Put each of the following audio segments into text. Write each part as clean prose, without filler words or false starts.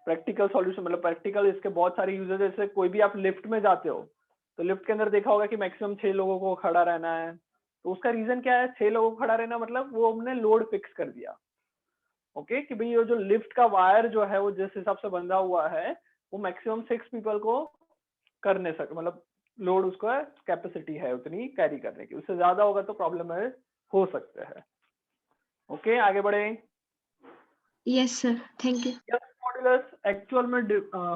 Practical solution मतलब practical इसके बहुत सारे यूजेस, जैसे कोई भी आप लिफ्ट में जाते हो तो लिफ्ट के अंदर देखा होगा कि मैक्सिमम 6 लोगों को खड़ा रहना है। तो उसका रीजन क्या है? 6 लोगों को खड़ा रहना, मतलब वो हमने लोड फिक्स कर दिया। ओके कि भाई ये जो लिफ्ट का वायर जो है वो जिस हिसाब से बंधा हुआ है वो मैक्सिमम 6 पीपल को करने सक मतलब लोड उसका कैपेसिटी है उतनी कैरी करने की, उससे ज्यादा होगा तो प्रॉब्लम है हो सकते हैं। ओके आगे बढ़े। Yes sir, thank you. Young's modulus actual में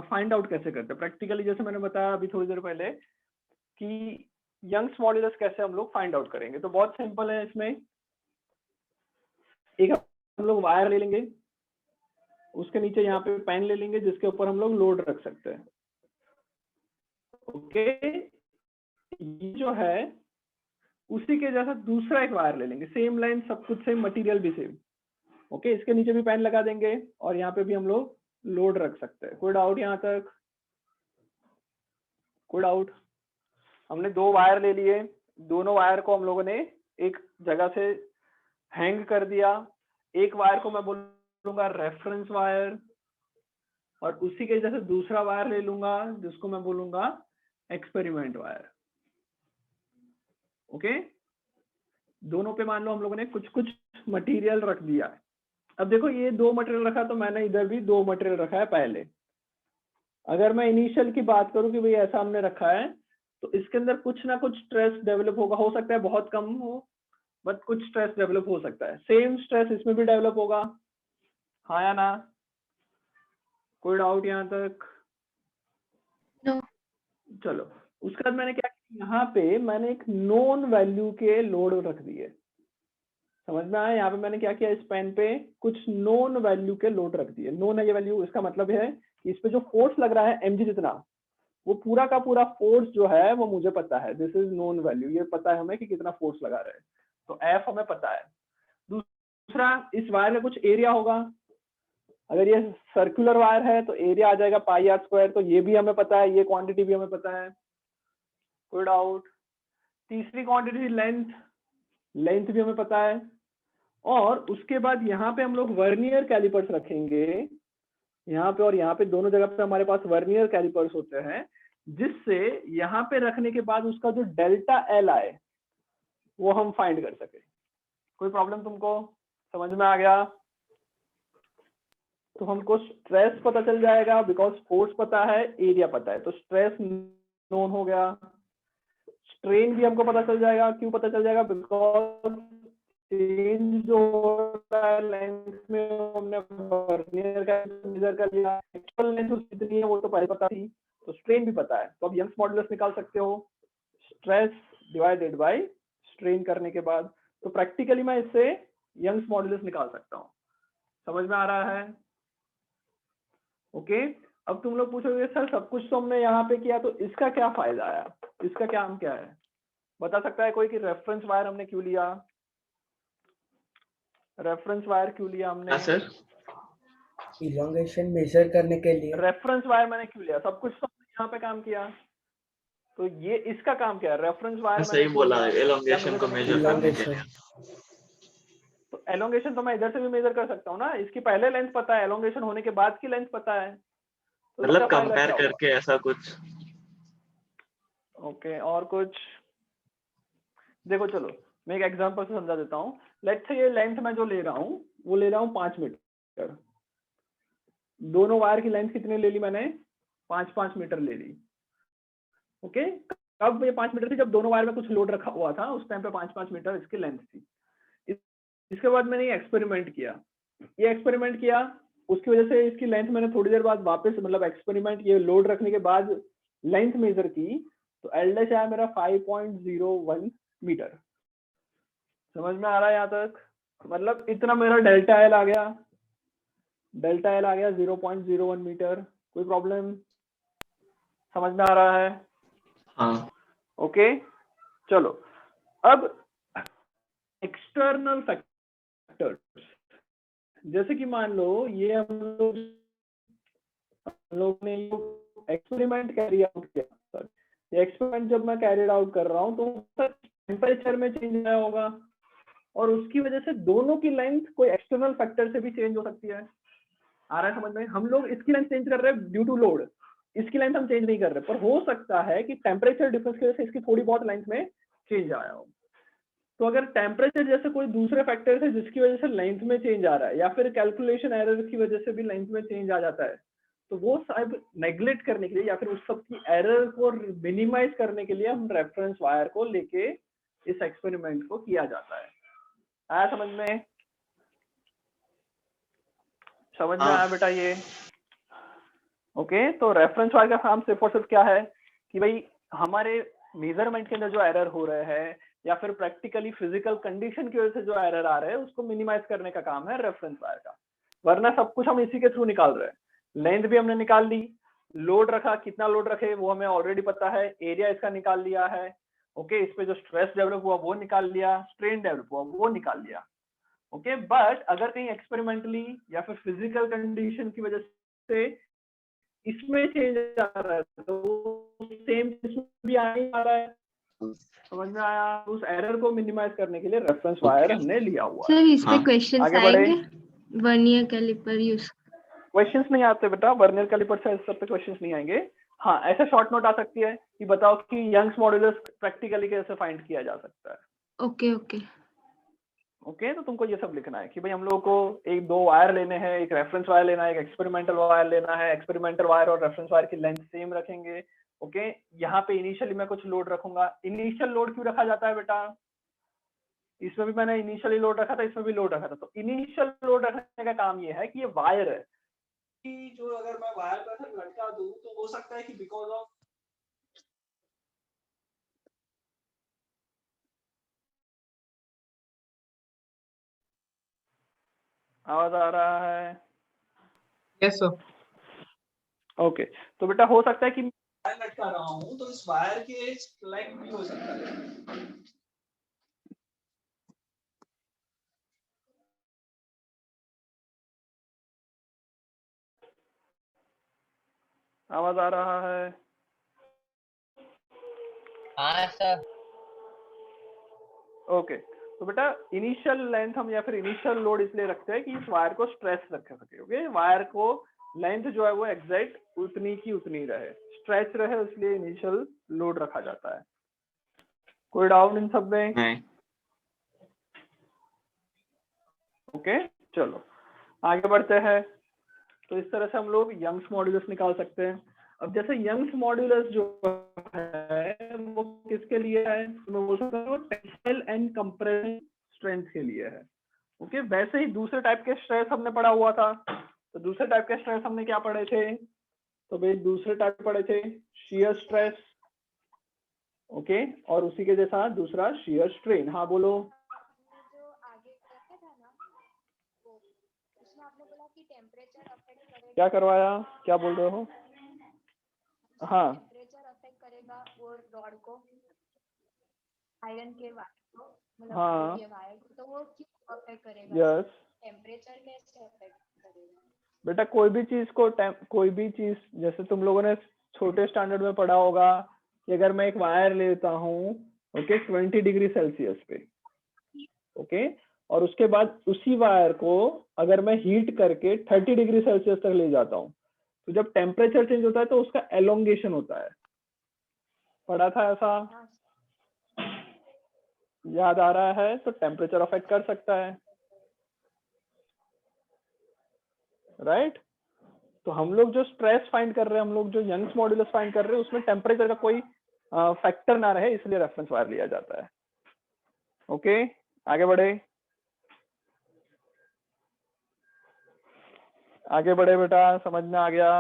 फाइंड आउट कैसे करते हैं प्रैक्टिकली, जैसे मैंने बताया अभी थोड़ी देर पहले कि यंग्स मॉड्यूलस कैसे हम लोग फाइंड आउट करेंगे। तो बहुत सिंपल है, इसमें एक हम लोग वायर ले लेंगे, उसके नीचे यहाँ पे पेन ले लेंगे जिसके ऊपर हम लोग लोड रख सकते हैं। ओके ये जो है उसी के जैसा दूसरा एक वायर ले लेंगे, सेम लाइन, सब कुछ सेम, मटेरियल भी सेम। ओके इसके नीचे भी पेन लगा देंगे और यहाँ पे भी हम लोग लोड रख सकते हैं। कोई डाउट यहाँ तक? कोई डाउट? हमने 2 वायर ले लिए, दोनों वायर को हम लोगों ने एक जगह से हैंग कर दिया। एक वायर को मैं बोलूंगा रेफरेंस वायर और उसी के जैसे दूसरा वायर ले लूंगा जिसको मैं बोलूंगा एक्सपेरिमेंट वायर। ओके दोनों पे मान लो हम लोगों ने कुछ कुछ मटेरियल रख दिया है। अब देखो ये 2 मटेरियल रखा तो मैंने इधर भी 2 मटेरियल रखा है पहले। अगर मैं इनिशियल की बात करूं कि भाई ऐसा हमने रखा है तो इसके अंदर कुछ ना कुछ स्ट्रेस डेवलप होगा, हो सकता है बहुत कम हो बट कुछ स्ट्रेस डेवलप हो सकता है। सेम स्ट्रेस इसमें भी डेवलप होगा, हाँ या ना? कोई डाउट यहाँ तक? नो। चलो उसके बाद मैंने क्या किया, यहाँ पे मैंने एक नोन वैल्यू के लोड रख दिए। समझ में आया? यहाँ पे मैंने क्या किया, इस पेन पे कुछ नोन वैल्यू के लोड रख दिए। नोन है ये वैल्यू, इसका मतलब है कि इस पे जो फोर्स लग रहा है mg जितना, वो पूरा का पूरा फोर्स जो है वो मुझे पता है। दिस इज नोन वैल्यू, ये पता है हमें कि कितना फोर्स लगा रहे हैं, तो एफ हमें पता है। दूसरा इस वायर में कुछ एरिया होगा, अगर ये सर्कुलर वायर है तो एरिया आ जाएगा पाई आर स्क्वायर, तो ये भी हमें पता है, ये क्वांटिटी भी हमें पता है। कोई डाउट? तीसरी क्वांटिटी लेंथ, लेंथ भी हमें पता है। और उसके बाद यहाँ पे हम लोग वर्नियर कैलिपर्स रखेंगे, यहाँ पे और यहाँ पे दोनों जगह पे हमारे पास वर्नियर कैलिपर्स होते हैं, जिससे यहाँ पे रखने के बाद उसका जो डेल्टा एल आए वो हम फाइंड कर सके। कोई प्रॉब्लम तुमको? समझ में आ गया? तो हमको स्ट्रेस पता चल जाएगा बिकॉज फोर्स पता है, एरिया पता है, तो स्ट्रेस नोन हो गया। स्ट्रेन भी हमको पता चल जाएगा, क्यों पता चल जाएगा? बिकॉज चेंज जो हो रहा है लेंथ में हमने वर्नियर का मेजर कर लिया, एक्चुअल लेंथ कितनी है वो तो पहले पता थी, तो स्ट्रेन भी पता है। तो अब यंग्स मॉडुलस निकाल सकते हो स्ट्रेस डिवाइडेड बाय स्ट्रेन करने के बाद। तो प्रैक्टिकली मैं इससे यंग्स मॉडुलस निकाल सकता हूँ। समझ में आ रहा है? ओके अब तुम लोग पूछोगे सर सब कुछ तो हमने यहाँ पे किया, तो इसका क्या फायदा आया, इसका क्या काम क्या है? बता सकता है कोई कि रेफरेंस वायर हमने क्यों लिया? रेफरेंस वायर क्यों लिया हमने? हाँ सर, इलोंगेशन मेजर करने के लिए। रेफरेंस वायर मैंने क्यों लिया? सब कुछ तो हमने यहाँ पे काम किया, तो ये इसका काम क्या है? रेफरेंस वायर मैंने सही क्यों बोला, लिया? एलोंगेशन को मेजर करने के लिए। तो एलोंगेशन तो मैं इधर से भी मेजर कर सकता हूँ ना, इसकी पहले लेंथ पता है, एलोंगेशन होने के बाद की लेंथ पता है, तो मतलब इसका फायदा कंपेयर क्या होगा? करके ऐसा कुछ। ओके और कुछ? देखो चलो मैं एक एग्जांपल से समझा देता हूँ। लेट्स से ये लेंथ मैं जो ले रहा हूँ वो ले रहा हूँ 5 मीटर। दोनों वायर की लेंथ कितनी ले ली मैंने? 5-5 मीटर ले ली। ओके कब ये 5 मीटर थी? जब दोनों वायर में कुछ लोड रखा हुआ था, उस टाइम पे 5-5 मीटर इसकी लेंथ थी। इसके बाद मैंने ये एक्सपेरिमेंट किया, उसकी वजह से इसकी लेंथ मैंने थोड़ी देर बाद वापस मतलब एक्सपेरिमेंट ये लोड रखने के बाद लेंथ मेजर की, तो एल डैश आया मेरा 5.01 मीटर। समझ में आ रहा है यहाँ तक? मतलब इतना मेरा डेल्टा एल आ गया, 0.01 मीटर। कोई प्रॉब्लम? समझ में आ रहा है? हाँ ओके चलो अब एक्सटर्नल फैक्टर्स, जैसे कि मान लो ये हम लोग ने एक्सपेरिमेंट कैरी आउट किया। ये एक्सपेरिमेंट जब मैं कैरिड आउट कर रहा हूँ तो टेम्परेचर में चेंज आया होगा, और उसकी वजह से दोनों की लेंथ कोई एक्सटर्नल फैक्टर से भी चेंज हो सकती है। आ रहा है समझ में? हम लोग इसकी लेंथ चेंज कर रहे हैं ड्यू टू लोड, इसकी लेंथ हम चेंज नहीं कर रहे, पर हो सकता है कि टेम्परेचर डिफरेंस की वजह से इसकी थोड़ी बहुत लेंथ में चेंज आया हो। तो अगर टेम्परेचर जैसे कोई दूसरे फैक्टर है जिसकी वजह से लेंथ में चेंज आ रहा है, या फिर कैलकुलेशन एरर की वजह से भी लेंथ में चेंज आ जाता है, तो वो सब नेग्लेक्ट करने के लिए या फिर उस सब की एरर को मिनिमाइज करने के लिए हम रेफरेंस वायर को लेके इस एक्सपेरिमेंट को किया जाता है। आया समझ में? समझ में आया बेटा ये? ओके, तो रेफरेंस वायर का काम सिर्फ और सिर्फ क्या है कि भाई हमारे मेजरमेंट के अंदर जो एरर हो रहे हैं या फिर प्रैक्टिकली फिजिकल कंडीशन की वजह से जो एरर आ रहे हैं उसको मिनिमाइज करने का काम है रेफरेंस वायर का। वरना सब कुछ हम इसी के थ्रू निकाल रहे हैं। लेंथ भी हमने निकाल ली, लोड रखा, कितना लोड रखे वो हमें ऑलरेडी पता है, एरिया इसका निकाल लिया है। ओके, इस पे जो स्ट्रेस डेवलप हुआ वो निकाल लिया, स्ट्रेन डेवलप हुआ वो निकाल लिया। ओके, बट अगर कहीं एक्सपेरिमेंटली या फिर फिजिकल कंडीशन की वजह से इसमें चेंज आ रहा है तो सेम इसमें भी आ नहीं आ रहा है। समझ में आया? उस एरर को मिनिमाइज करने के लिए रेफरेंस वायर हमने लिया हुआ है। सर इस पे हाँ। क्वेश्चंस आगे बढ़े। आएंगे वर्नियर कैलिपर यूज। क्वेश्चंस नहीं आते बेटा, वर्नियर कैलिपर से इस सब पे क्वेश्चंस नहीं आएंगे। हाँ, ऐसे शॉर्ट नोट आ सकती है कि बताओ कि यंग्स मॉड्यूलस प्रैक्टिकली कैसे फाइंड किया जा सकता है। ओके ओके ओके, तो तुमको ये सब लिखना है कि भाई हम लोगों को एक दो वायर लेने हैं, एक रेफरेंस वायर लेना है, एक एक्सपेरिमेंटल वायर लेना है। एक्सपेरिमेंटल वायर और रेफरेंस वायर की लेंथ सेम रखेंगे। ओके, यहाँ पे इनिशियली मैं कुछ लोड रखूंगा। इनिशियल लोड क्यों रखा जाता है बेटा? इसमें भी मैंने इनिशियली लोड रखा था, इसमें भी लोड रखा था। तो इनिशियल लोड रखने का काम ये है कि ये वायर है कि जो अगर मैं वायर पर लटका दूं तो हो सकता है कि बिकॉज ऑफ आवाज आ रहा है? Yes sir. ओके, तो बेटा हो सकता है कि वायर लटका रहा हूं तो इस वायर के लेंथ भी हो सकता है। आवाज आ रहा है? हाँ सर। ओके, तो बेटा इनिशियल लेंथ हम या फिर इनिशियल लोड इसलिए रखते हैं कि इस वायर को स्ट्रेच रख सके। ओके, वायर को लेंथ जो है वो एग्जैक्ट उतनी की उतनी रहे, स्ट्रेच रहे, इसलिए इनिशियल लोड रखा जाता है। कोई डाउट इन सब में? नहीं। ओके, चलो आगे बढ़ते हैं। तो इस तरह से हम लोग यंग्स मॉड्यूलस निकाल सकते हैं। अब जैसे यंग्स मॉड्यूलस जो है वो किसके लिए है? मैं बोल सकता हूँ टेंसाइल एंड कंप्रेशन स्ट्रेंथ के लिए है। ओके, वैसे ही दूसरे टाइप के स्ट्रेस हमने पढ़ा हुआ था। तो दूसरे टाइप के स्ट्रेस हमने क्या पढ़े थे? तो भाई दूसरे टाइप पढ़े थे शियर स्ट्रेस। ओके, और उसी के जैसा दूसरा शियर स्ट्रेन। हाँ बोलो। जो आगे करते था ना वो उसमें आपने बोला कि टेम्परेचर अफेक्ट करेगा। क्या करवाया? क्या बोल रहे हो? हाँ, टेम्परेचर अफेक्ट करेगा वो रॉड को, आयरन के वायर को, मतलब हाँ, ये वायर को, तो वो क्यों अफेक्ट करेगा? यस टेम्परेचर कैसे अफेक्ट करेगा? बेटा, कोई भी चीज जैसे तुम लोगों ने छोटे स्टैंडर्ड में पढ़ा होगा कि अगर मैं एक वायर लेता हूँ ओके 20 डिग्री सेल्सियस पे, ओके, और उसके बाद उसी वायर को अगर मैं हीट करके 30 डिग्री सेल्सियस तक ले जाता हूँ, तो जब टेम्परेचर चेंज होता है तो उसका एलोंगेशन होता है। पढ़ा था ऐसा? याद आ रहा है? तो टेम्परेचर अफेक्ट कर सकता है, राइट? तो हम लोग जो स्ट्रेस फाइंड कर रहे हैं, हम लोग जो यंग्स मॉड्यूलस फाइंड कर रहे हैं, उसमें टेम्परेचर का कोई फैक्टर ना रहे, इसलिए रेफरेंस वायर लिया जाता है। ओके, आगे बढ़े। आगे बढ़े बेटा, समझ में आ गया?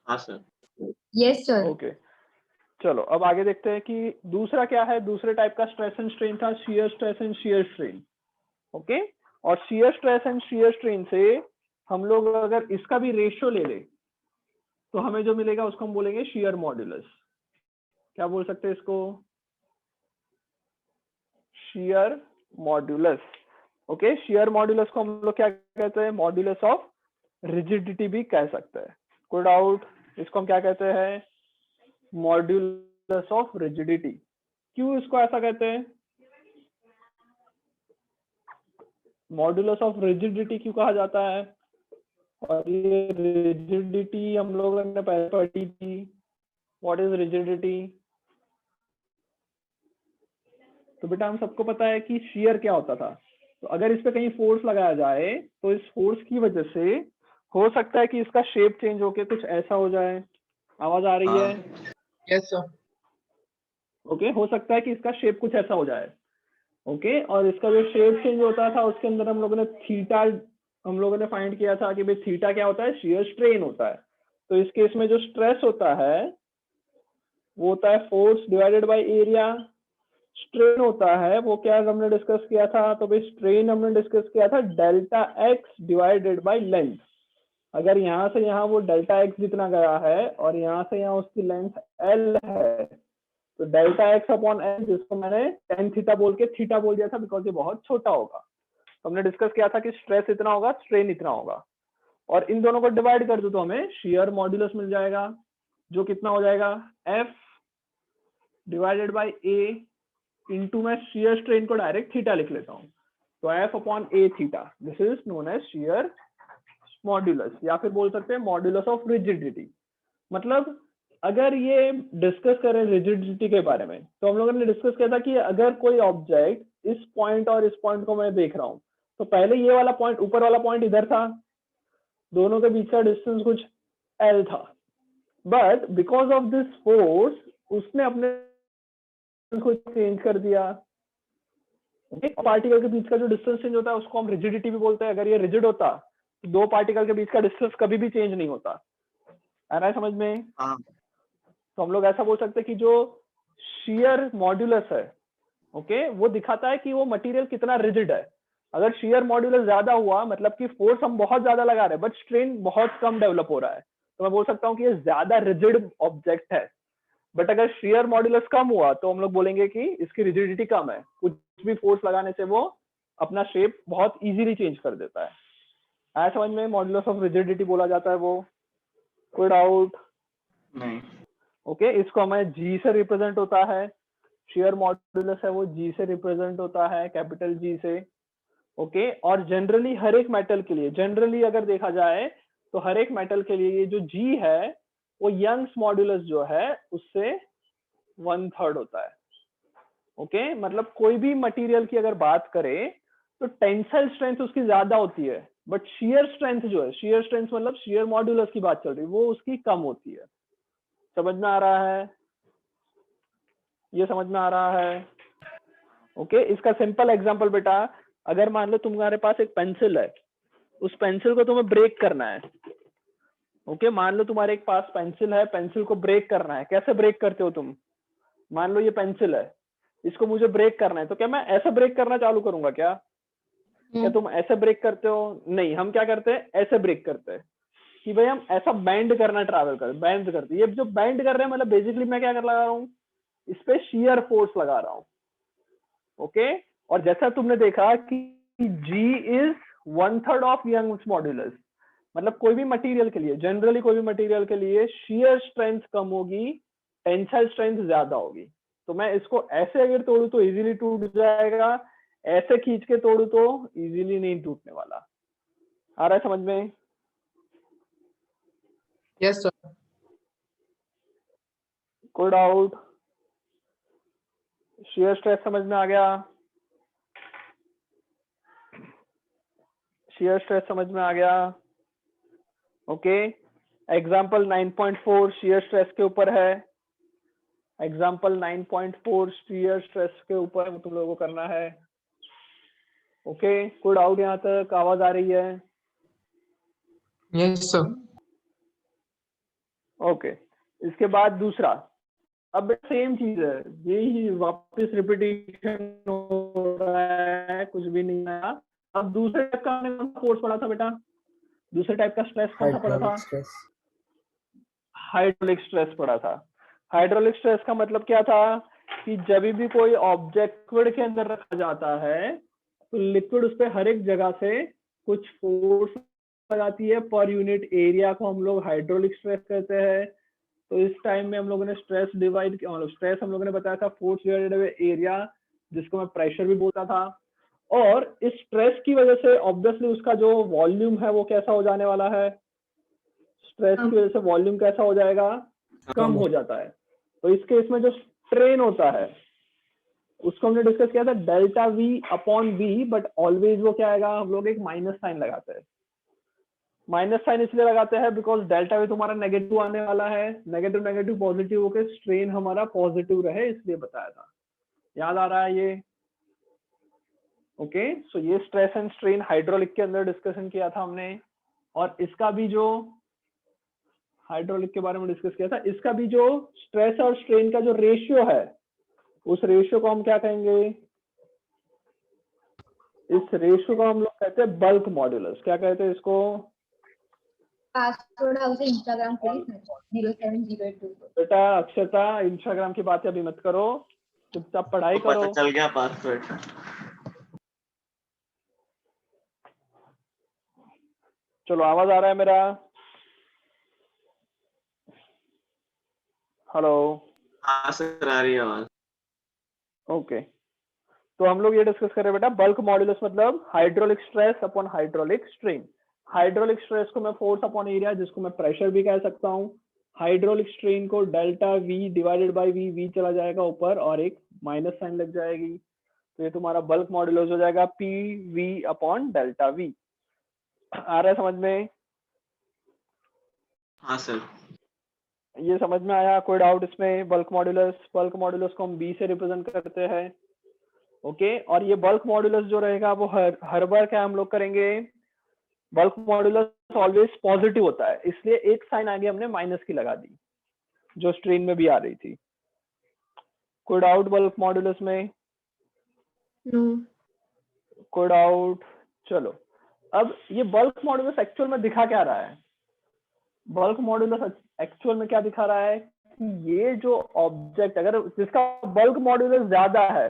हाँ सर। Yes sir. ओके, चलो अब आगे देखते हैं कि दूसरा क्या है। दूसरे टाइप का स्ट्रेस एंड स्ट्रेन था shear stress and shear strain. Okay, और shear stress and shear strain से हम लोग अगर इसका भी रेशियो ले ले तो हमें जो मिलेगा उसको हम बोलेंगे शियर मॉड्यूलस। क्या बोल सकते हैं इसको? Shear modulus. Okay, shear modulus को हम लोग क्या कहते हैं? मॉड्यूलस ऑफ रिजिडिटी भी कह सकते हैं। कोई डाउट? इसको हम क्या कहते हैं? Modulus of rigidity. क्यों इसको ऐसा कहते हैं? मॉड्यूलस ऑफ रिजिडिटी क्यों कहा जाता है? और ये रिजिडिटी हम लोगों ने पहले पढ़ी थी। What is rigidity? तो बेटा हम सबको पता है कि शियर क्या होता था। तो अगर इस पे कहीं फोर्स लगाया जाए तो इस फोर्स की वजह से हो सकता है कि इसका शेप चेंज होके कुछ ऐसा हो जाए। आवाज आ रही है? Yes, sir. ओके, हो सकता है कि इसका शेप कुछ ऐसा हो जाए। ओके, और इसका जो शेप चेंज होता था उसके अंदर हम लोगों ने थीटा, हम लोगों ने फाइंड किया था कि भाई थीटा क्या होता है? शियर स्ट्रेन होता है। तो इस केस में जो स्ट्रेस होता है वो होता है force divided by area. Strain होता है वो क्या हमने डिस्कस किया था? तो भाई स्ट्रेन हमने डिस्कस किया था delta x divided by length. अगर यहाँ से यहाँ वो डेल्टा एक्स जितना गया है और यहाँ से यहाँ उसकी लेंथ एल है, तो डेल्टा एक्स अपॉन एल, जिसको मैंने टेन थीटा बोल के थीटा बोल दिया था बिकॉज ये बहुत छोटा होगा। तो हमने डिस्कस किया था कि स्ट्रेस इतना होगा, स्ट्रेन इतना होगा, और इन दोनों को डिवाइड कर दो तो हमें शियर मॉड्यूलस मिल जाएगा, जो कितना हो जाएगा? F divided by A into, मैं शियर स्ट्रेन को डायरेक्ट थीटा लिख लेता हूँ, तो F upon A theta, this is known as shear modulus, या फिर बोल सकते हैं मॉड्यूलस ऑफ रिजिडिटी। मतलब अगर ये डिस्कस करें रिजिडिटी के बारे में, तो हम लोगों ने डिस्कस किया था कि अगर कोई ऑब्जेक्ट इस पॉइंट और इस पॉइंट को मैं देख रहा हूँ, तो पहले ये वाला पॉइंट, ऊपर वाला पॉइंट इधर था, दोनों के बीच का डिस्टेंस कुछ एल था, but because of this force उसने अपने को चेंज कर दिया। पार्टिकल के बीच का जो डिस्टेंस चेंज होता है उसको हम रिजिडिटी भी बोलते हैं। अगर ये रिजिड होता तो दो पार्टिकल के बीच का डिस्टेंस कभी भी चेंज नहीं होता। आ रहा है समझ में? हाँ। तो हम लोग ऐसा बोल सकते हैं कि जो शियर मॉड्यूलस है, ओके, वो दिखाता है कि वो मटेरियल कितना रिजिड है। अगर शियर मॉड्यूलस ज्यादा हुआ मतलब कि फोर्स हम बहुत ज्यादा लगा रहे हैं बट स्ट्रेन बहुत कम डेवलप हो रहा है, तो मैं बोल सकता हूँ कि ये ज्यादा रिजिड ऑब्जेक्ट है। बट अगर शियर मॉड्यूलस कम हुआ तो हम लोग बोलेंगे कि इसकी रिजिडिटी कम है, कुछ भी फोर्स लगाने से वो अपना शेप बहुत इजीली चेंज कर देता है। आया समझ में? मॉड्यूलस ऑफ रिजिडिटी बोला जाता है वो। कोई डाउट? नहीं। ओके, इसको हमें जी से रिप्रेजेंट होता है, शियर मॉड्यूलस है वो जी से रिप्रेजेंट होता है, कैपिटल जी से। ओके, और जनरली हर एक मेटल के लिए, जनरली अगर देखा जाए तो हर एक मेटल के लिए ये जो जी है वो यंग्स मॉड्यूलस जो है उससे 1/3 होता है। ओके, मतलब कोई भी मटेरियल की अगर बात करें तो टेंसाइल स्ट्रेंथ उसकी ज्यादा होती है, बट शियर स्ट्रेंथ जो है, शियर स्ट्रेंथ मतलब शियर मॉड्यूलस की बात चल रही है, वो उसकी कम होती है। समझ में आ रहा है? ये समझ में आ रहा है? ओके, इसका सिंपल एग्जांपल बेटा, अगर मान लो तुम्हारे पास एक पेंसिल है, उस पेंसिल को तुम्हें ब्रेक करना है। ओके, मान लो तुम्हारे एक पास पेंसिल है, पेंसिल को ब्रेक करना है। कैसे ब्रेक करते हो तुम? मान लो ये पेंसिल है, इसको मुझे ब्रेक करना है, तो क्या मैं ऐसे ब्रेक करना चालू करूंगा क्या? क्या तुम ऐसे ब्रेक करते हो? नहीं, हम क्या करते हैं? ऐसे ब्रेक करते हैं कि भाई हम ऐसा बैंड करना ट्रैवल कर, बैंड करते। ये जो बैंड कर रहे हैं मतलब बेसिकली मैं क्या कर लगा रहा हूँ? इस पे शियर फोर्स लगा रहा हूँ। ओके, और जैसा तुमने देखा कि G is 1/3 of Young's modulus, मतलब कोई भी मटेरियल के लिए, जनरली कोई भी मटेरियल के लिए शियर स्ट्रेंथ कम होगी, टेंसाइल स्ट्रेंथ ज्यादा होगी। तो मैं इसको ऐसे अगर तोड़ू तो इजीली टूट जाएगा, ऐसे खींच के तोड़ू तो इजीली नहीं टूटने वाला। आ रहा है समझ में? Yes, sir. कोई डाउट? शियर स्ट्रेस समझ में आ गया? शियर स्ट्रेस समझ में आ गया? ओके, एग्जाम्पल 9.4 शियर स्ट्रेस के ऊपर है। एग्जाम्पल 9.4 शियर स्ट्रेस के ऊपर तुम लोगों को करना है। ओके, कोई डाउट यहाँ तक? आवाज आ रही है? Yes, sir. ओके, इसके बाद दूसरा, अब सेम चीज है, यही वापस रिपीटिशन हो रहा है, कुछ भी नहीं आया। अब दूसरे टाइप का हमने फोर्स पढ़ा था बेटा, दूसरे टाइप का स्ट्रेस कौन सा पढ़ा था? Hydraulic stress. हाइड्रोलिक स्ट्रेस पढ़ा था। हाइड्रोलिक स्ट्रेस का मतलब क्या था कि जब भी कोई ऑब्जेक्ट लिक्विड के अंदर रखा जाता है तो लिक्विड उस पर हर एक जगह से कुछ फोर्स लगाती है, पर यूनिट एरिया को हम लोग हाइड्रोलिक स्ट्रेस कहते हैं। तो इस टाइम में हम लोगों ने स्ट्रेस डिवाइड, स्ट्रेस हम लोगों ने बताया था फोर्स डिवाइडेड बाय एरिया, जिसको मैं प्रेशर भी बोलता था। और इस स्ट्रेस की वजह से ऑब्वियसली उसका जो वॉल्यूम है वो कैसा हो जाने वाला है, स्ट्रेस की वजह से वॉल्यूम कैसा हो जाएगा, कम हो जाता है। तो इस केस में जो स्ट्रेन होता है उसको हमने डिस्कस किया था delta V upon V, but always वो क्या आएगा, हम लोग एक माइनस साइन लगाते हैं। माइनस साइन इसलिए लगाते हैं बिकॉज डेल्टा वी तुम्हारा नेगेटिव आने वाला है, नेगेटिव नेगेटिव पॉजिटिव होकर स्ट्रेन हमारा पॉजिटिव रहे, इसलिए बताया था। याद आ रहा है ये? ओके, सो ये स्ट्रेस एंड स्ट्रेन हाइड्रोलिक के अंदर डिस्कशन किया था हमने, और इसका भी जो हाइड्रोलिक के बारे में डिस्कस किया था, इसका भी जो स्ट्रेस और स्ट्रेन का जो रेशियो है उस रेशियो को हम क्या कहेंगे, इस रेशियो को हम लोग कहते हैं बल्क मॉड्यूलस। क्या कहते हैं इसको? Password house Instagram please 07082। बेटा अक्षता, इंस्टाग्राम की बातें अभी मत करो, चुपचाप पढ़ाई तो पता करो। चल गया पासवर्ड। चलो, आवाज आ रहा है मेरा? हेलो? हाँ सर, आ रही है आवाज। ओके, तो हम लोग ये डिस्कस कर रहे हैं बेटा, बल्क मॉड्यूलस मतलब hydraulic stress upon hydraulic strain. Hydraulic stress को मैं फोर्स अपॉन एरिया, जिसको मैं प्रेशर भी कह सकता हूँ। हाइड्रोलिक स्ट्रेन को delta V divided by V, V चला जाएगा ऊपर और एक माइनस साइन लग जाएगी, तो ये तुम्हारा बल्क मॉड्यूलस हो जाएगा P V upon delta V. आ रहा है समझ में? हाँ सर। ये समझ में आया? कोई डाउट इसमें? बल्क मॉड्यूलस को हम बी से रिप्रेजेंट करते हैं। ओके, और ये बल्क मॉड्यूलस जो रहेगा वो हर बार क्या हम लोग करेंगे, बल्क मॉड्यूलस ऑलवेज पॉजिटिव होता है, इसलिए एक साइन आगे हमने माइनस की लगा दी जो स्ट्रेन में भी आ रही थी। कोई डाउट बल्क मॉड्यूलस में? नो। कोई डाउट? चलो, अब ये बल्क मॉड्यूलस एक्चुअल में दिखा क्या रहा है? बल्क मॉड्यूलस एक्चुअल में क्या दिखा रहा है कि ये जो ऑब्जेक्ट अगर जिसका बल्क मॉड्यूलस ज्यादा है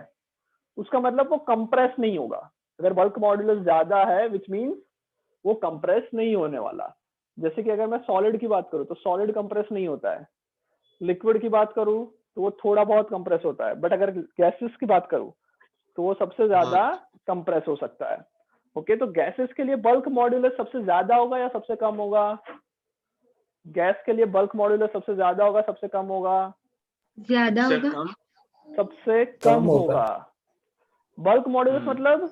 उसका मतलब वो कंप्रेस नहीं होगा। अगर बल्क मॉड्यूलस ज्यादा है विच मीन्स वो कंप्रेस नहीं होने वाला। जैसे कि अगर मैं सॉलिड की बात करूं तो सॉलिड कंप्रेस नहीं होता है, लिक्विड की बात करूं तो वो थोड़ा बहुत कंप्रेस होता है, बट अगर गैसेस की बात करूं तो वो सबसे ज्यादा कंप्रेस हो सकता है। ओके, तो गैसेस के लिए बल्क मॉड्यूलस सबसे ज्यादा होगा या सबसे कम होगा? गैस के लिए बल्क मॉड्यूलस सबसे ज्यादा होगा सबसे कम होगा? ज्यादा सर होगा। कम। सबसे कम कम होगा। होगा। बल्क मॉड्यूलस मतलब,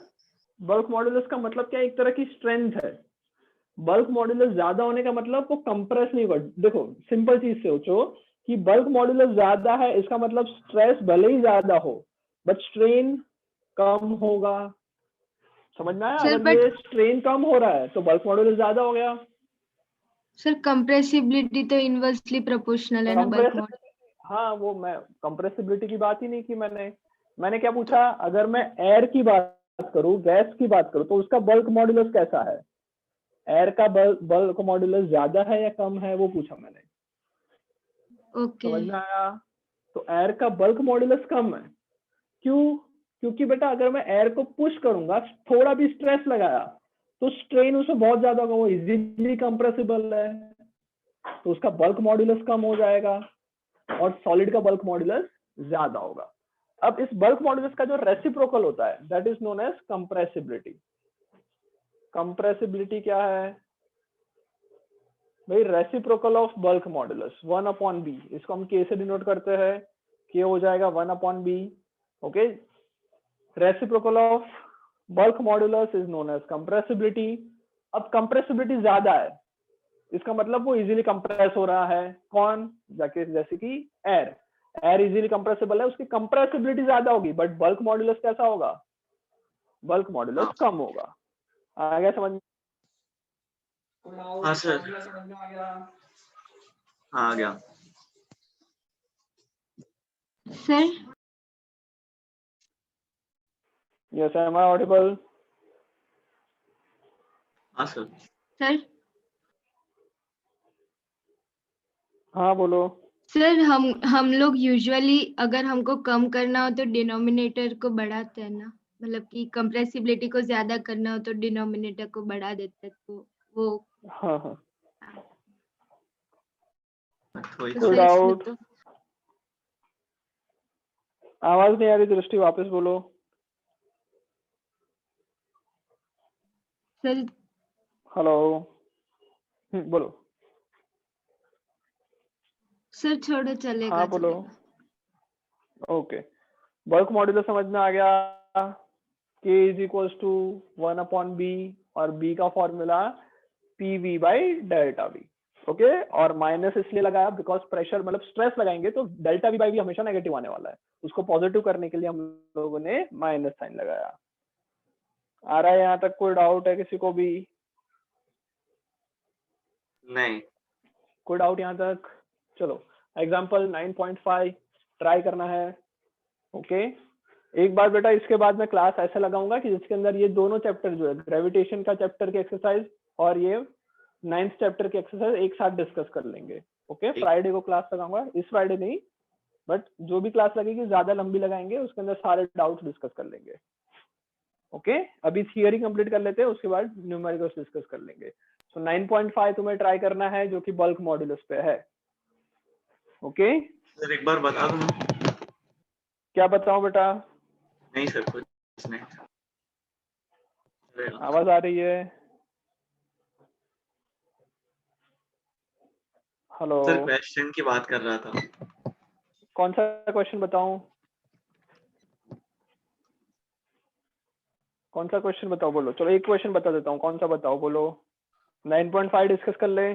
बल्क मॉड्यूलस का मतलब क्या, एक तरह की स्ट्रेंथ है। बल्क मॉड्यूलस ज्यादा होने का मतलब वो कंप्रेस नहीं होगा। देखो सिंपल चीज से सोचो कि बल्क मॉड्यूलस ज्यादा है, इसका मतलब स्ट्रेस भले ही ज्यादा हो बट स्ट्रेन कम होगा। समझ में आया? सर, अगर ये स्ट्रेन कम हो रहा है तो बल्क मॉड्यूलस ज्यादा हो गया। सर कंप्रेसिबिलिटी तो इनवर्सली प्रोपोर्शनल है ना बल्क मॉड्यूलस। हाँ, वो मैं कंप्रेसिबिलिटी की बात ही नहीं की मैंने क्या पूछा, अगर मैं एयर की बात करूं, गैस की बात करूं तो उसका बल्क मॉड्यूलस कैसा है? एयर का बल्क मॉड्यूलस ज्यादा है या कम है, वो पूछा मैंने। ओके। समझ में आया? तो एयर का बल्क मॉड्यूलस कम है। क्यों? क्योंकि बेटा अगर मैं एयर को पुश करूंगा, थोड़ा भी स्ट्रेस लगाया तो स्ट्रेन उसमें बहुत ज्यादा होगा, वो इजीली कंप्रेसिबल है तो उसका बल्क मॉड्यूलस कम हो जाएगा, और सॉलिड का बल्क मॉड्यूलस ज्यादा होगा। अब इस बल्क मॉड्यूलस का जो रेसिप्रोकल होता है that is known as compressibility. Compressibility क्या है भाई? Reciprocal of bulk modulus 1/b। इसको हम के से डिनोट करते हैं, के हो जाएगा 1/b। Okay, reciprocal of bulk modulus is known as compressibility. अब कंप्रेसिबिलिटी ज्यादा है, इसका मतलब वो इजीली कंप्रेस हो रहा है। कौन? जाके जैसे कि एयर, एयर इजीली कंप्रेसिबल है, उसकी कंप्रेसिबिलिटी ज्यादा होगी, बट बल्क मॉड्यूलस कैसा होगा? बल्क मॉड्यूलस कम होगा। आ गया समझ में? हाँ सर। हाँ, आ गया। Sir yes, am I audible? हाँ सर। सर हाँ बोलो। सर हम लोग यूजुअली अगर हमको कम करना हो तो डिनोमिनेटर को बढ़ाते हैं ना, मतलब कि कंप्रेसिबिलिटी को ज्यादा करना हो तो डिनोमिनेटर को बढ़ा देते हैं, तो वो हाँ हाँ, कोई तो कोई सर इसमें डाउट? तो आवाज नहीं आ रही दृष्टि, वापस बोलो। सर हेलो, बोलो। सर छोड़ो चलेगा हाँ बोलो। चलेगा। ओके, बल्क मॉड्यूलस समझ में आ गया। K is equals to 1/b और b का formula PV by delta V। Okay, और माइनस इसलिए लगाया बिकॉज प्रेशर मतलब स्ट्रेस लगाएंगे तो डेल्टा V बाई V हमेशा नेगेटिव आने वाला है, उसको पॉजिटिव करने के लिए हम लोगों ने माइनस साइन लगाया। आ रहा है यहाँ तक? कोई डाउट है किसी को भी? नहीं। कोई डाउट यहाँ तक? चलो एग्जाम्पल 9.5 ट्राई करना है। ओके, एक बार बेटा इसके बाद मैं क्लास ऐसे लगाऊंगा कि जिसके अंदर ये दोनों चैप्टर जो है ग्रेविटेशन का चैप्टर की एक्सरसाइज और ये 9th चैप्टर की एक्सरसाइज एक साथ डिस्कस कर लेंगे। ओके, फ्राइडे को क्लास लगाऊंगा, इस फ्राइडे नहीं बट जो भी क्लास लगेगी ज्यादा लंबी लगाएंगे, उसके अंदर सारे डाउट्स डिस्कस कर लेंगे। ओके, अभी थियरी कंप्लीट कर लेते हैं, उसके बाद न्यूमेरिकल्स डिस्कस कर लेंगे। सो 9.5 तुम्हें ट्राई करना है जो कि बल्क मॉड्यूलस पे है। ओके, सर एक बार बता दो। क्या बताऊं बेटा? नहीं सर कुछ नहीं। चलेगा। आवाज आ रही है? हेलो, सर क्वेश्चन की बात कर रहा था। कौन सा क्वेश्चन बताऊं? कौन सा क्वेश्चन बताओ बोलो। चलो एक क्वेश्चन बता देता हूँ, कौन सा बताओ बोलो। 9.5 डिस्कस कर ले।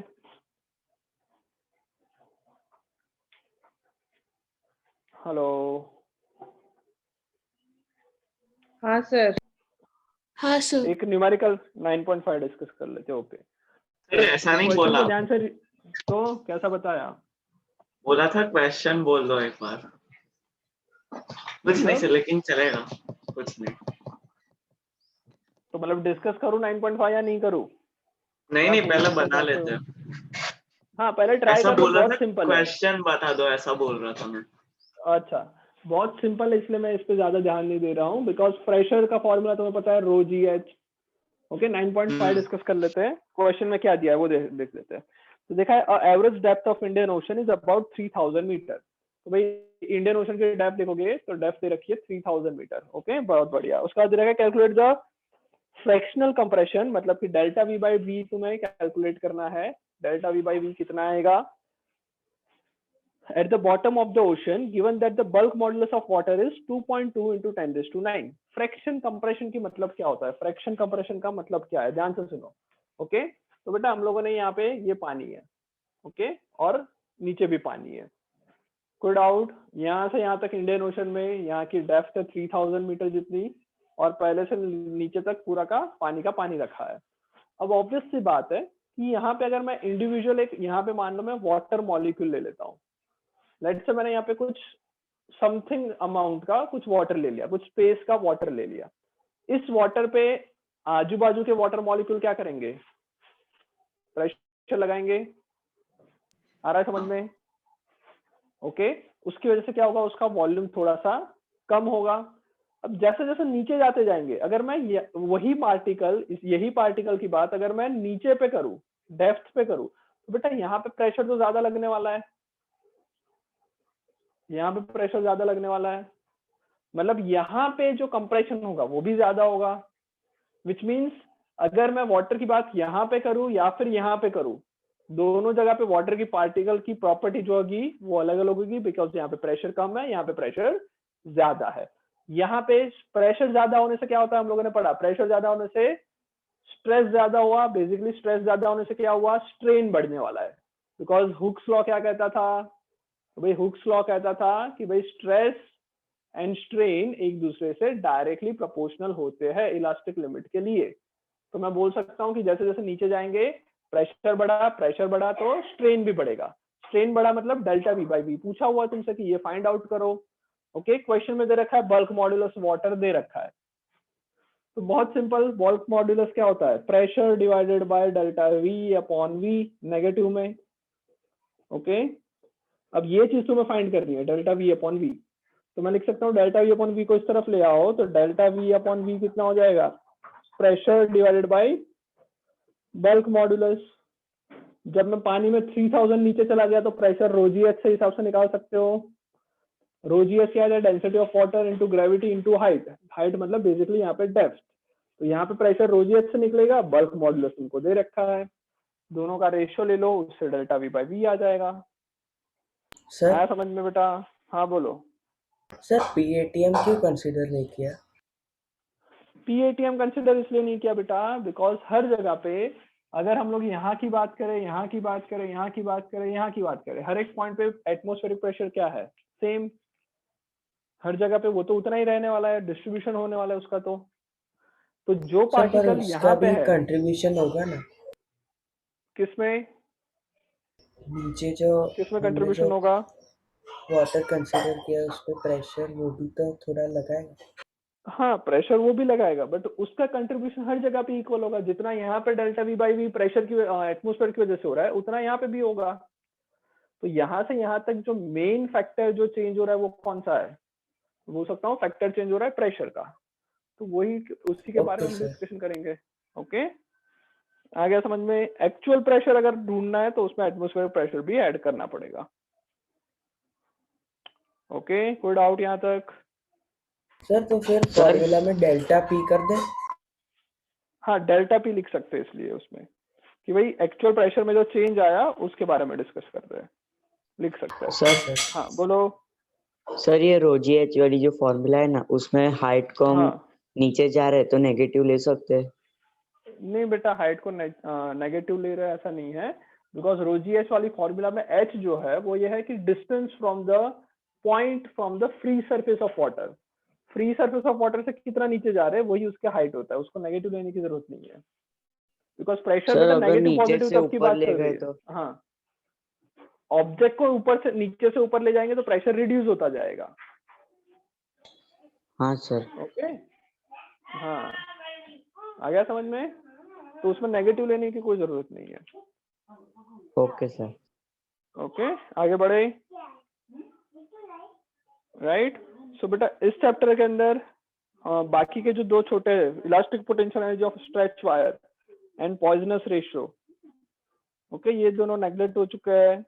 हेलो, हाँ सर। हाँ सर। एक न्यूमेरिकल 9.5 डिस्कस कर लेते। ओके, सर ऐसा नहीं क्वेश्चन बोला। को ध्यान से तो कैसा बताया? बोला था क्वेश्चन बोल दो एक बार। कुछ नहीं सर, लेकिन चलेगा। कुछ नहीं। तो मतलब डिस्कस करूँ 9.5 या नहीं करूँ? नहीं पहले बना लेते हैं। हाँ पहले ट्राई ऐसा कर लो, बोल रहा बहुत था सिंपल है। क्वेश्चन बता दो, ऐसा बोल रहा था मैं। अच्छा, बहुत सिंपल है इसलिए मैं इस पे ज्यादा ध्यान नहीं दे रहा हूँ बिकॉज प्रेशर का फॉर्मूला तुम्हें पता है, रो जी एच। ओके, 9.5 डिस्कस कर लेते हैं। क्वेश्चन में क्या दिया है वो देख लेते हैं। तो देखा है average depth of Indian ocean is about 3000 metre. तो भाई इंडियन ओशन की डेप्थ देखोगे तो डेप्थ दे रखी है 3000 मीटर। ओके, बहुत बढ़िया। उसका बाद रहेगा कैलकुलेट द फ्रैक्शनल कंप्रेशन, मतलब कि डेल्टा वी बाई वी तुम्हें कैलकुलेट करना है। डेल्टा वी बाई वी कितना आएगा at the bottom of the ocean given that the bulk modulus of water is 2.2 into 10⁹. Fraction compression की मतलब क्या होता है? फ्रैक्शन कंप्रेशन का मतलब क्या है? ध्यान से सुनो। ओके, तो बेटा हम लोगों ने यहाँ पे ये पानी है, ओके, और नीचे भी पानी है। कोई डाउट? यहाँ से यहाँ तक इंडियन ओशन में यहाँ की डेप्थ है 3000 मीटर जितनी, और पहले से नीचे तक पूरा का पानी रखा है। अब ऑब्वियस सी बात है कि यहाँ पे अगर मैं इंडिविजुअल एक यहाँ पे मान लो मैं वाटर मॉलिक्यूल ले लेता हूँ। लेट्स से मैंने यहाँ पे कुछ समथिंग अमाउंट का कुछ वाटर ले लिया, कुछ स्पेस का वाटर ले लिया। इस वाटर पे आजू बाजू के वाटर मॉलिक्यूल क्या करेंगे? प्रेशर लगाएंगे। आ रहा है समझ में? ओके, उसकी वजह से क्या होगा? उसका वॉल्यूम थोड़ा सा कम होगा। अब जैसे जैसे नीचे जाते जाएंगे, अगर मैं यही पार्टिकल की बात अगर मैं नीचे पे करूं, डेप्थ पे करूं, तो बेटा यहाँ पे प्रेशर तो ज्यादा लगने वाला है। यहाँ पे प्रेशर ज्यादा लगने वाला है, मतलब यहाँ पे जो कंप्रेशन होगा वो भी ज्यादा होगा। विच मीन्स अगर मैं वाटर की बात यहाँ पे करूँ या फिर यहाँ पे करूँ, दोनों जगह पे वाटर की पार्टिकल की प्रॉपर्टी जो होगी वो अलग अलग होगी, बिकॉज यहाँ पे प्रेशर कम है, यहाँ पे प्रेशर ज्यादा है। यहाँ पे प्रेशर ज्यादा होने से क्या होता है? हम लोगों ने पढ़ा, प्रेशर ज्यादा होने से स्ट्रेस ज्यादा हुआ। बेसिकली स्ट्रेस ज्यादा होने से क्या हुआ? स्ट्रेन बढ़ने वाला है। बिकॉज हुक्स लॉ क्या कहता था? भाई हुक्स लॉ कहता था कि भाई स्ट्रेस एंड स्ट्रेन एक दूसरे से डायरेक्टली प्रोपोर्शनल होते हैं इलास्टिक लिमिट के लिए। तो मैं बोल सकता हूँ कि जैसे जैसे नीचे जाएंगे प्रेशर बढ़ा तो स्ट्रेन भी बढ़ेगा। स्ट्रेन बढ़ा मतलब डेल्टा वी बाई वी। पूछा हुआ तुमसे कि ये फाइंड आउट करो। ओके, क्वेश्चन में दे रखा है बल्क मॉड्यूलस वाटर दे रखा है, तो बहुत सिंपल, बल्क मॉड्यूलस क्या होता है? Pressure divided by delta V upon V negative में। ओके, अब ये चीज तुम्हें फाइंड करनी है, डेल्टा वी अपॉन वी। तो मैं लिख सकता हूँ डेल्टा वी अपॉन वी को इस तरफ ले आओ तो डेल्टा वी अपॉन वी कितना हो जाएगा? Pressure divided bye bulk modulus. जब मैं पानी में 3000 नीचे चला गया तो प्रेशर रोजीएच से हिसाब से निकाल सकते हो। रोजीएच क्या है? Density of water into gravity into height. Height मतलब बेसिकली यहाँ पे डेप्थ। तो यहाँ पे प्रेशर रोजियस से निकलेगा, बल्क मॉडुलस उनको दे रखा है, दोनों का रेशियो ले लो, उससे डेल्टा वी बाई वी आ जाएगा। सर आया समझ में बेटा? हाँ बोलो। सर पीएटीएम क्यों कंसीडर नहीं किया? पीएटीएम कंसिडर इसलिए नहीं किया बेटा बिकॉज हर जगह पे अगर हम लोग यहाँ की बात करें, यहाँ की बात करें, यहाँ की बात करें, यहाँ की बात करें, हर एक पॉइंट पे एटमॉस्फेरिक प्रेशर क्या है? सेम। हर जगह पे वो तो उतना ही रहने वाला है, डिस्ट्रीब्यूशन होने वाला है उसका। तो जो सर पर पार्टिकल उसका यहाँ पे भी है, कंट्रीब्यूशन होगा ना, किसमें नीचे जो किसमें हमने कंट्रीब्यूशन जो होगा? वाटर कंसीडर किया उस पे प्रेशर वो भी तो थोड़ा लगाएगा। हाँ, प्रेशर वो भी लगाएगा, बट उसका कंट्रीब्यूशन हर जगह पे इक्वल होगा। जितना यहाँ पे delta V by V pressure की एटमॉस्फेयर की वजह से हो रहा है, उतना यहाँ पे भी होगा। तो यहाँ से यहाँ तक जो मेन फैक्टर जो चेंज हो रहा है वो कौन सा है? बोल सकता हूँ फैक्टर चेंज हो रहा है प्रेशर का। तो वही उसी के बारे में हम सर। डिस्कशन करेंगे। ओके, आ गया समझ में? एक्चुअल प्रेशर अगर ढूंढना है तो उसमें एटमॉस्फेयर प्रेशर भी ऐड करना पड़ेगा। ओके, कोई डाउट यहाँ तक? सर तो फिर फॉर्मूला में डेल्टा पी कर दे। हाँ, डेल्टा पी लिख सकते हैं इसलिए उसमें कि भाई एक्चुअल प्रेशर में जो चेंज आया उसके बारे में डिस्कस करते हैं, लिख सकते हैं। सर हाँ बोलो। सर ये रोजी एच वाली जो फॉर्मूला है ना, उसमें हाइट को हम हाँ, नीचे जा रहे हैं तो नेगेटिव ले सकते हैं? नहीं बेटा, हाइट को नेगेटिव ले रहा है ऐसा नहीं है, बिकॉज रोजी एच वाली फॉर्मूला में एच जो है वो ये है कि distance from the point from the free surface of water. Free surface of water से कितना नीचे जा रहे हैं वही उसका हाइट होता है, उसको नेगेटिव लेने की जरूरत नहीं है। बिकॉज प्रेशर सर बेटा अगर नेगेटिव नीचे पॉजिटिव से तब की ऊपर बात ले कर गए रही है। तो? हाँ, ऑब्जेक्ट को ऊपर से नीचे से ऊपर ले जाएंगे तो प्रेशर रिड्यूस होता जाएगा। हाँ सर। ओके, हाँ, आ गया समझ में? तो उसमें नेगेटिव लेने की कोई जरूरत नहीं है। Okay sir. ओके, आगे बढ़े। राइट, सो बेटा इस चैप्टर के अंदर बाकी के जो दो छोटे elastic potential energy of stretch wire and poisonous ratio, okay, ये दोनों नेग्लेक्ट हो चुके हैं।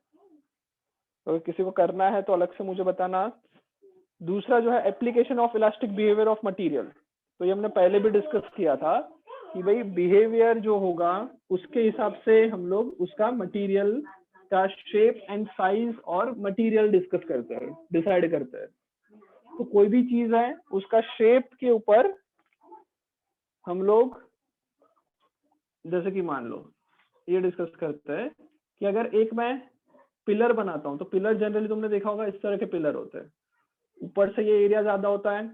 तो किसी को करना है तो अलग से मुझे बताना। दूसरा जो है application of elastic behaviour of material, तो ये हमने पहले भी डिस्कस किया था कि भाई बिहेवियर जो होगा उसके हिसाब से हम लोग उसका मटेरियल का शेप एंड साइज और मटेरियल डिस्कस करते हैं, डिसाइड करते हैं। तो कोई भी चीज है उसका शेप के ऊपर हम लोग, जैसे कि मान लो ये डिस्कस करते हैं कि अगर एक मैं पिलर बनाता हूँ तो पिलर जनरली तुमने देखा होगा इस तरह के पिलर होते हैं। ऊपर से ये एरिया ज्यादा होता है,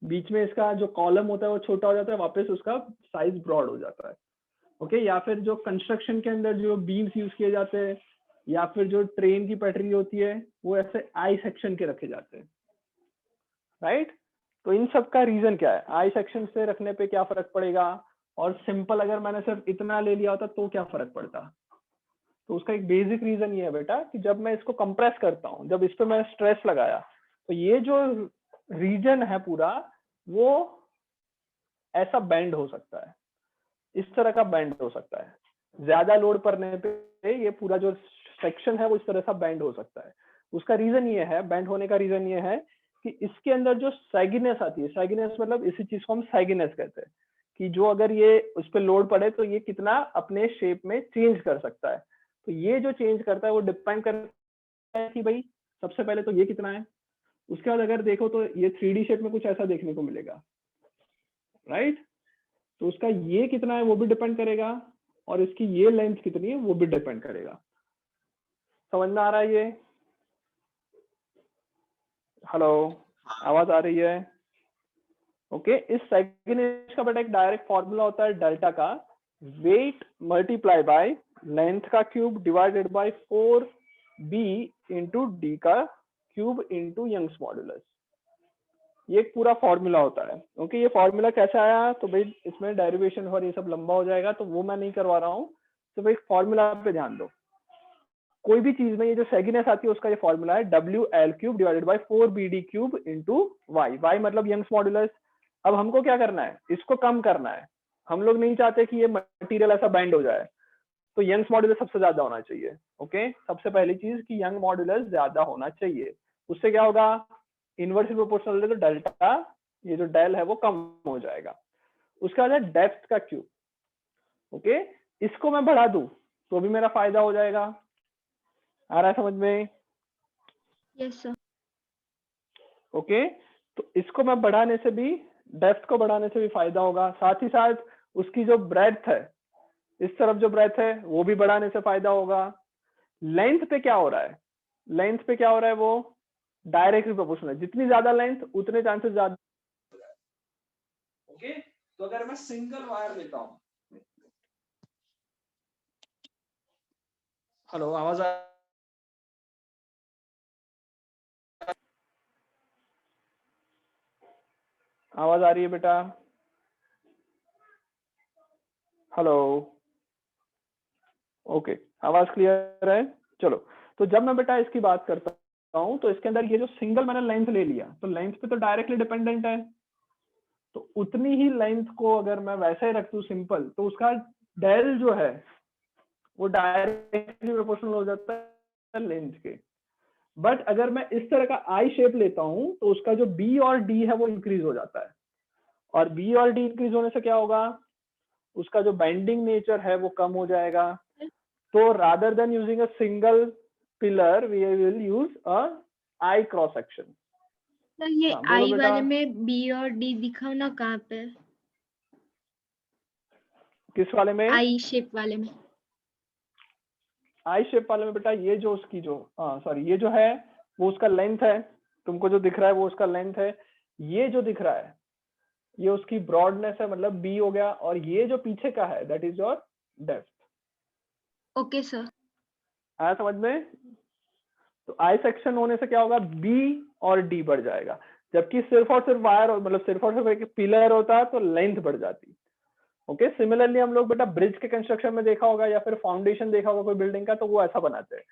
बीच में इसका जो कॉलम होता है वो छोटा हो जाता है, वापस उसका साइज ब्रॉड हो जाता है। ओके, या फिर जो कंस्ट्रक्शन के अंदर जो बीम्स यूज किए जाते हैं या फिर जो ट्रेन की पटरी होती है वो ऐसे आई सेक्शन के रखे जाते हैं। राइट, तो इन सब का रीजन क्या है? आई सेक्शन से रखने पे क्या फर्क पड़ेगा और सिंपल अगर मैंने सिर्फ इतना ले लिया होता तो क्या फर्क पड़ता? तो उसका एक बेसिक रीजन ये है बेटा कि जब मैं इसको कंप्रेस करता हूँ, जब इस पे मैं स्ट्रेस लगाया तो ये जो रीजन है पूरा वो ऐसा बेंड हो सकता है, इस तरह का बेंड हो सकता है। ज्यादा लोड पड़ने पे ये पूरा जो सेक्शन है वो इस तरह से बेंड हो सकता है। उसका रीजन ये है, बेंड होने का रीजन ये है कि इसके अंदर जो सैगिनेस आती है, सैगिनेस मतलब इसी चीज को हम सैगिनेस कहते हैं कि जो अगर ये उस पर लोड पड़े तो ये कितना अपने शेप में चेंज कर सकता है। तो ये जो चेंज करता है वो डिपेंड करता है कि भाई सबसे पहले तो ये कितना है, उसके बाद अगर देखो तो ये 3D शेप में कुछ ऐसा देखने को मिलेगा। राइट, तो उसका ये कितना है वो भी डिपेंड करेगा और इसकी ये लेंथ कितनी है वो भी डिपेंड करेगा। समझ में आ रहा है ये? हेलो, आवाज आ रही है? ओके, इस सैगिनेस का बेटा एक डायरेक्ट फॉर्मूला होता है डेल्टा का, वेट मल्टीप्लाई बाय लेंथ का cube divided bye 4b into D का क्यूब इंटू यंग्स मॉडुलस। ये एक पूरा फॉर्मूला होता है। ओके, ये फॉर्मूला कैसे आया? तो भाई इसमें डेरिवेशन और ये सब लंबा हो जाएगा तो वो मैं नहीं करवा रहा हूँ, तो भाई फॉर्मूला पे ध्यान दो। कोई भी चीज में ये जो सैगिनेस आती है उसका ये फॉर्मूला है WL cube divided by 4BD cube into Y. Y मतलब यंग्स मॉडुलस। अब हमको क्या करना है? इसको कम करना है। हम लोग नहीं चाहते कि ये मटेरियल ऐसा बैंड हो जाए, तो यंग्स मॉडुलस सबसे ज्यादा होना चाहिए। ओके, सबसे पहली चीज कि यंग मॉडुलस ज्यादा होना चाहिए। उससे क्या होगा? इनवर्सली प्रोपोर्शनल है तो डेल्टा, ये जो डेल है वो कम हो जाएगा। उसके बाद है डेप्थ का क्यूब। ओके, इसको मैं बढ़ा दूं तो भी मेरा फायदा हो जाएगा। आ रहा है समझ में? Yes sir. ओके, तो इसको मैं बढ़ाने से भी, डेप्थ को बढ़ाने से भी फायदा होगा। साथ ही साथ उसकी जो ब्रेड्थ है, इस तरफ जो ब्रेड्थ है वो भी बढ़ाने से फायदा होगा। लेंथ पे क्या हो रहा है? लेंथ पे क्या हो रहा है? वो डायरेक्टली प्रोपोर्शनल है, जितनी ज्यादा लेंथ उतने चांसेस ज्यादा। ओके, तो अगर मैं सिंगल वायर लेता हूं, हेलो आवाज आ रही है बेटा? हेलो, ओके, आवाज क्लियर है? चलो, तो जब मैं बेटा इसकी बात करता हूं तो इसके अंदर ये जो सिंगल मैंने लेंथ ले लिया, तो लेंथ पे तो डायरेक्टली डिपेंडेंट है, तो उतनी ही लेंथ को अगर मैं वैसे ही रख दूं सिंपल, तो उसका डेल जो है वो डायरेक्टली प्रोपोर्शनल हो जाता है लेंथ के। बट अगर मैं इस तरह का आई शेप लेता हूं तो उसका जो बी और डी है वो इंक्रीज हो जाता है, और बी और डी इंक्रीज होने से क्या होगा? उसका जो बाइंडिंग नेचर है वो कम हो जाएगा। तो rather than using a single pillar we will use a I cross section. Sir ये हाँ, बोलो आई बेटा। वाले में बी और डी दिखाओ ना, कहाँ पे? किस वाले में? आई शेप वाले में। आई शेप वाले में बेटा ये जो उसकी जो सॉरी ये जो है वो उसका लेंथ है, तुमको जो दिख रहा है वो उसका लेंथ है। ये जो दिख रहा है ये उसकी ब्रॉडनेस है, मतलब बी हो गया, और ये जो पीछे का है that is your depth. Okay sir. आया समझ में? तो आई सेक्शन होने से क्या होगा? बी और डी बढ़ जाएगा, जबकि सिर्फ और सिर्फ वायर, मतलब सिर्फ और सिर्फ एक पिलर होता तो लेंथ बढ़ जाती। ओके, सिमिलरली हम लोग बेटा ब्रिज के कंस्ट्रक्शन में देखा होगा या फिर फाउंडेशन देखा होगा कोई बिल्डिंग का, तो वो ऐसा बनाते हैं,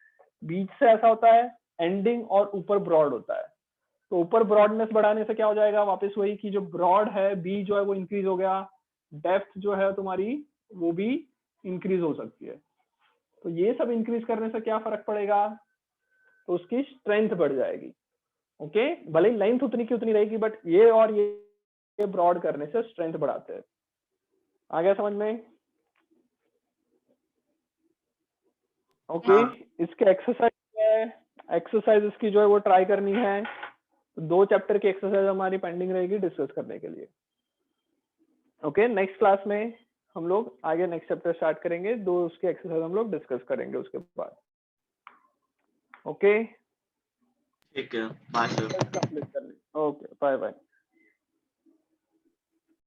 बीच से ऐसा होता है एंडिंग और ऊपर ब्रॉड होता है। तो ऊपर ब्रॉडनेस बढ़ाने से क्या हो जाएगा? वापस वही की जो ब्रॉड है बी जो है वो इंक्रीज हो गया, डेप्थ जो है तुम्हारी वो भी इंक्रीज हो सकती है। तो ये सब इंक्रीज करने से क्या फर्क पड़ेगा? तो उसकी स्ट्रेंथ बढ़ जाएगी। ओके, भले ही लेंथ उतनी की उतनी रहेगी, बट ये और ये ब्रॉड करने से स्ट्रेंथ बढ़ाते हैं। आ गया समझ में? ओके, इसके एक्सरसाइज है, एक्सरसाइज इसकी जो है वो ट्राई करनी है। 2 चैप्टर की एक्सरसाइज हमारी पेंडिंग रहेगी डिस्कस करने के लिए। ओके, नेक्स्ट क्लास में हम लोग आगे नेक्स्ट चैप्टर स्टार्ट करेंगे, 2 उसके एक्सरसाइज हम लोग डिस्कस करेंगे उसके बाद। ओके, ठीक है, बाय सर। कंप्लीट कर ली। Okay, bye bye.